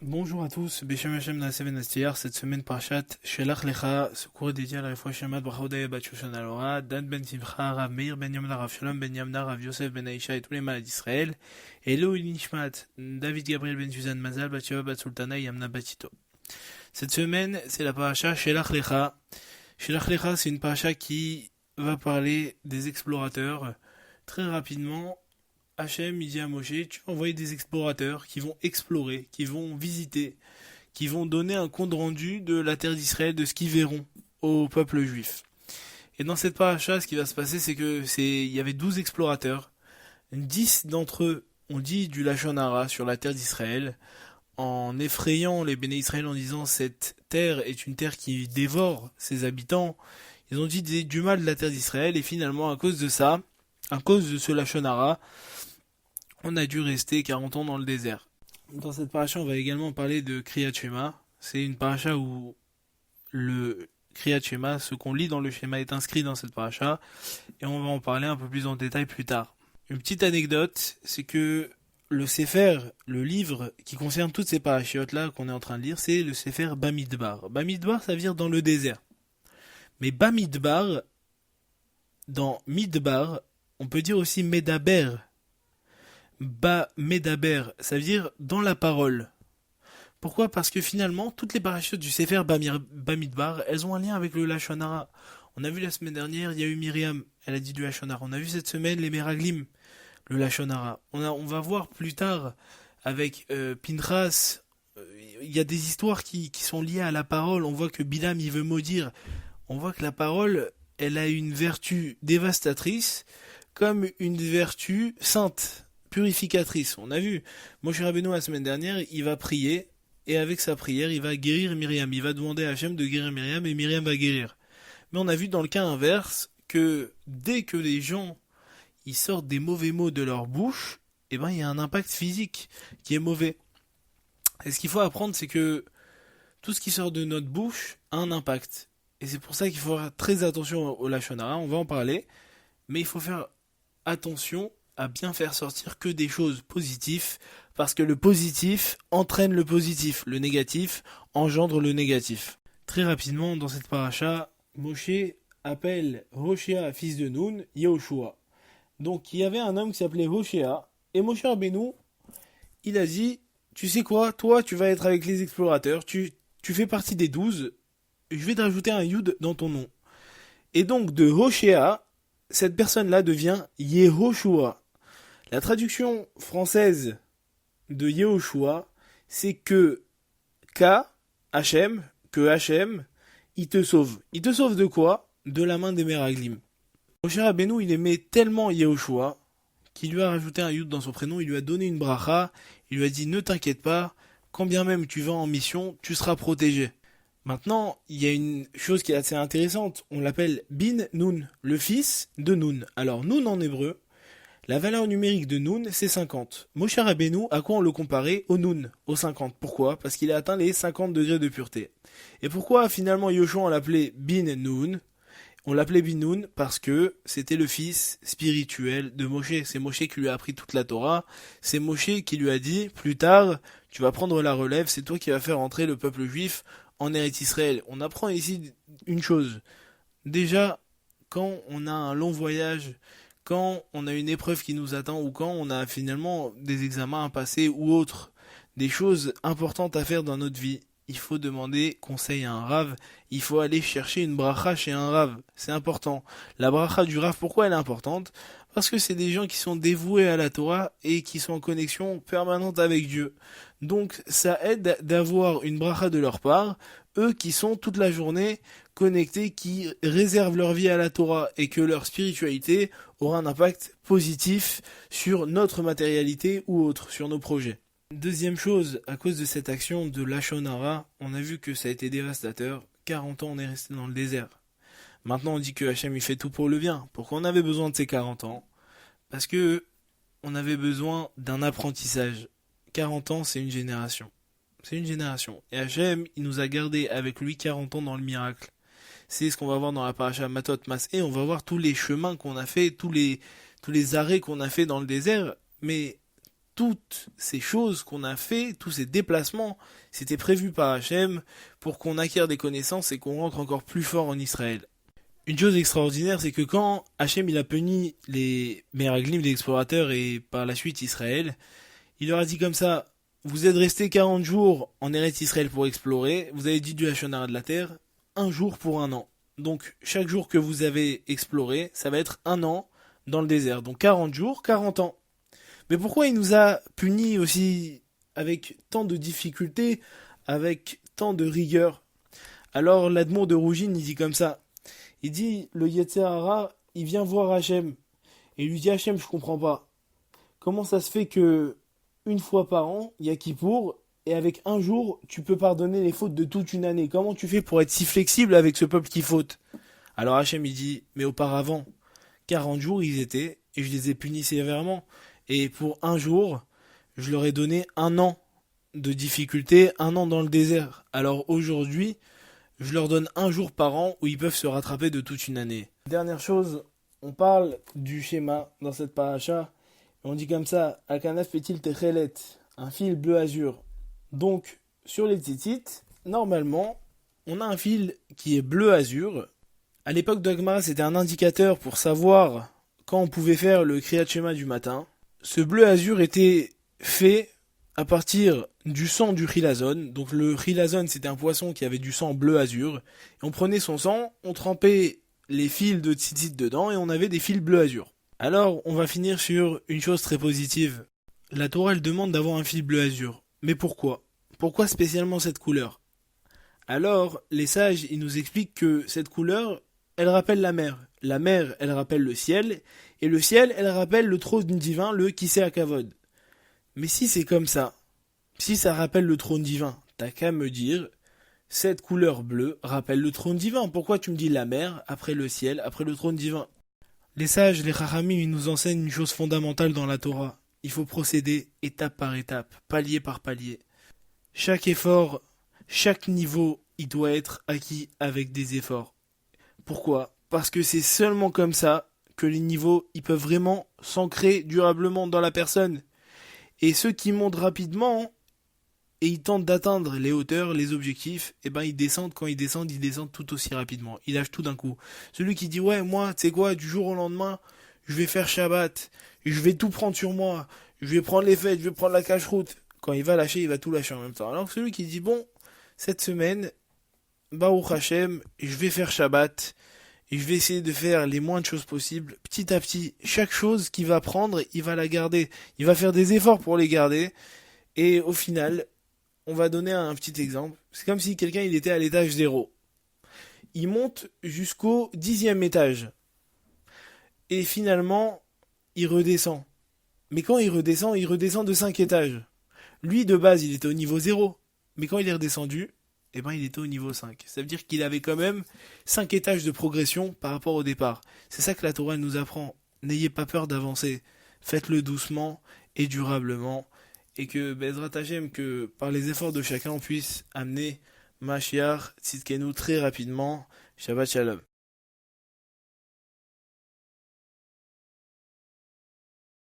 Bonjour à tous, Beshem Hashem Naaseven Astiyar, cette semaine Parashat Shelach Lecha, ce cours est dédié à la Refoua Shemat Brachodaya Bat Shushan Alora, Dan Ben Simcha, Rav Meir Ben Yamna, Rav Shalom Ben Yamna, Rav Yosef Ben Aisha et tous les malades d'Israël, et Lo Nishmat, David Gabriel Ben Suzanne Mazal, Bat Sheva Bat Sultana, Yamna Batito. Cette semaine, c'est la Parashat Shelach Lecha. Shelach Lecha, c'est une Parashat qui va parler des explorateurs. Très rapidement, Hachem, il dit à Moshe, tu vas envoyer des explorateurs qui vont explorer, qui vont visiter, qui vont donner un compte rendu de la terre d'Israël, de ce qu'ils verront au peuple juif. Et dans cette paracha, ce qui va se passer, il y avait 12 explorateurs. 10 d'entre eux ont dit du Lachon Hara sur la terre d'Israël, en effrayant les Béné Israël en disant cette terre est une terre qui dévore ses habitants. Ils ont dit du mal de la terre d'Israël, et finalement, à cause de ça, à cause de ce Lachon Hara, on a dû rester 40 ans dans le désert. Dans cette paracha, on va également parler de Kriyat Shema. C'est une paracha où le Kriyat Shema, ce qu'on lit dans le schéma, est inscrit dans cette paracha, et on va en parler un peu plus en détail plus tard. Une petite anecdote, c'est que le Sefer, le livre qui concerne toutes ces parachiotes-là qu'on est en train de lire, c'est le Sefer Bamidbar. Bamidbar, ça veut dire dans le désert. Mais Bamidbar, dans Midbar, on peut dire aussi Medaber. Medaber, ça veut dire dans la parole. Pourquoi? Parce que finalement, toutes les parachutes du Sefer Bamidbar, elles ont un lien avec le Lachon Hara. On a vu la semaine dernière, il y a eu Myriam, elle a dit du Lachon Hara. On a vu cette semaine les Meraglim, le Lachon Hara. On va voir plus tard avec Pinchas, il y a des histoires qui sont liées à la parole. On voit que Bilam, il veut maudire. On voit que la parole, elle a une vertu dévastatrice comme une vertu sainte, purificatrice. On a vu, Moshe Rabbeinu la semaine dernière, il va prier, et avec sa prière, il va guérir Myriam. Il va demander à Hachem de guérir Myriam, et Myriam va guérir. Mais on a vu dans le cas inverse, que dès que les gens, ils sortent des mauvais mots de leur bouche, eh ben, il y a un impact physique qui est mauvais. Et ce qu'il faut apprendre, c'est que tout ce qui sort de notre bouche a un impact. Et c'est pour ça qu'il faut faire très attention au Lachon Hara, on va en parler, mais il faut faire attention à bien faire sortir que des choses positives, parce que le positif entraîne le positif, le négatif engendre le négatif. Très rapidement, dans cette paracha, Moshe appelle Hoshea, fils de Nun, Yehoshua. Donc il y avait un homme qui s'appelait Hoshea, et Moshe Rabbeinu, il a dit, tu sais quoi, toi tu vas être avec les explorateurs, tu fais partie des 12, je vais te rajouter un Yud dans ton nom. Et donc de Hoshea, cette personne-là devient Yehoshua. La traduction française de Yehoshua, c'est que Hachem, il te sauve. Il te sauve de quoi? De la main des Meraglim. Moshe Rabbeinu, il aimait tellement Yehoshua qu'il lui a rajouté un yud dans son prénom, il lui a donné une bracha, il lui a dit ne t'inquiète pas, quand bien même tu vas en mission, tu seras protégé. Maintenant, il y a une chose qui est assez intéressante, on l'appelle Bin Nun, le fils de Nun. Alors Nun en hébreu, la valeur numérique de Nun, c'est 50. Moshe Rabbeinu, à quoi on le comparait? Au Nun, au 50. Pourquoi? Parce qu'il a atteint les 50 degrés de pureté. Et pourquoi finalement Yoshua on l'appelait Bin Nun? On l'appelait Bin Nun parce que c'était le fils spirituel de Moshe. C'est Moshe qui lui a appris toute la Torah. C'est Moshe qui lui a dit, plus tard, tu vas prendre la relève, c'est toi qui vas faire entrer le peuple juif en Eretz Israël. On apprend ici une chose. Déjà, quand on a un long voyage, quand on a une épreuve qui nous attend, ou quand on a finalement des examens à passer ou autres, des choses importantes à faire dans notre vie, il faut demander conseil à un rave, il faut aller chercher une bracha chez un rave, c'est important. La bracha du rave, pourquoi elle est importante? Parce que c'est des gens qui sont dévoués à la Torah et qui sont en connexion permanente avec Dieu. Donc ça aide d'avoir une bracha de leur part, eux qui sont toute la journée connectés, qui réservent leur vie à la Torah et que leur spiritualité aura un impact positif sur notre matérialité ou autre, sur nos projets. Deuxième chose, à cause de cette action de Lachon Hara, on a vu que ça a été dévastateur. 40 ans on est resté dans le désert. Maintenant on dit que Hachem il fait tout pour le bien. Pourquoi on avait besoin de ces 40 ans? Parce que on avait besoin d'un apprentissage. 40 ans c'est une génération. C'est une génération. Et Hachem il nous a gardé avec lui 40 ans dans le miracle. C'est ce qu'on va voir dans la paracha Matot Mas'é. On va voir tous les chemins qu'on a fait, tous les arrêts qu'on a fait dans le désert. Mais toutes ces choses qu'on a fait, tous ces déplacements, c'était prévu par Hachem pour qu'on acquiert des connaissances et qu'on rentre encore plus fort en Israël. Une chose extraordinaire, c'est que quand Hachem il a puni les Meraglim, les explorateurs, et par la suite Israël, il leur a dit comme ça, vous êtes restés 40 jours en Eretz Israël pour explorer, vous avez dit du Lachon Hara de la terre, un jour pour un an. Donc chaque jour que vous avez exploré, ça va être un an dans le désert. Donc 40 jours, 40 ans. Mais pourquoi il nous a punis aussi avec tant de difficultés, avec tant de rigueur? Alors l'Admon de Rougine, il dit comme ça. Il dit, le Yetzer Hara, il vient voir Hachem. Et il lui dit, Hachem, je comprends pas. Comment ça se fait que une fois par an, il y a Kippour, et avec un jour, tu peux pardonner les fautes de toute une année? Comment tu fais pour être si flexible avec ce peuple qui faute? Alors Hachem, il dit, mais auparavant, 40 jours ils étaient, et je les ai punis sévèrement. Et pour un jour, je leur ai donné un an de difficulté, un an dans le désert. Alors aujourd'hui, je leur donne un jour par an où ils peuvent se rattraper de toute une année. Dernière chose, on parle du schéma dans cette paracha. On dit comme ça, Alkanaf Petil Techelet, un fil bleu azur. Donc, sur les tzitzit, normalement, on a un fil qui est bleu azur. À l'époque d'Agmara, c'était un indicateur pour savoir quand on pouvait faire le Kriyat Shema du matin. Ce bleu azur était fait à partir du sang du chilazone. Donc le chilazone, c'était un poisson qui avait du sang bleu azur. Et on prenait son sang, on trempait les fils de tzitzit dedans et on avait des fils bleu azur. Alors, on va finir sur une chose très positive. La Torah, elle demande d'avoir un fil bleu azur. Mais pourquoi? Pourquoi spécialement cette couleur? Alors, les sages, ils nous expliquent que cette couleur, elle rappelle la mer. La mer, elle rappelle le ciel. Et le ciel, elle rappelle le trône divin, le Kiseh HaKavod. Mais si c'est comme ça, si ça rappelle le trône divin, t'as qu'à me dire, cette couleur bleue rappelle le trône divin. Pourquoi tu me dis la mer, après le ciel, après le trône divin? Les sages, les Chachamim, ils nous enseignent une chose fondamentale dans la Torah. Il faut procéder étape par étape, palier par palier. Chaque effort, chaque niveau, il doit être acquis avec des efforts. Pourquoi? Parce que c'est seulement comme ça que les niveaux, ils peuvent vraiment s'ancrer durablement dans la personne. Et ceux qui montent rapidement et ils tentent d'atteindre les hauteurs, les objectifs, et ben ils descendent, quand ils descendent tout aussi rapidement. Ils lâchent tout d'un coup. Celui qui dit ouais, moi, tu sais quoi, du jour au lendemain, je vais faire Shabbat, je vais tout prendre sur moi, je vais prendre les fêtes, je vais prendre la cache-route. Quand il va lâcher, il va tout lâcher en même temps. Alors que celui qui dit bon, cette semaine, Baruch Hashem, je vais faire Shabbat, et je vais essayer de faire les moins de choses possibles, petit à petit. Chaque chose qu'il va prendre, il va la garder. Il va faire des efforts pour les garder. Et au final, on va donner un petit exemple. C'est comme si quelqu'un il était à l'étage 0. Il monte jusqu'au 10e étage. Et finalement, il redescend. Mais quand il redescend de 5 étages. Lui, de base, il était au niveau 0. Mais quand il est redescendu, eh ben, il était au niveau 5. Ça veut dire qu'il avait quand même 5 étages de progression par rapport au départ. C'est ça que la Torah nous apprend. N'ayez pas peur d'avancer. Faites-le doucement et durablement. Et que, Bezrat Hashem, que par les efforts de chacun, on puisse amener Mashiach Tzidkenu très rapidement. Shabbat Shalom.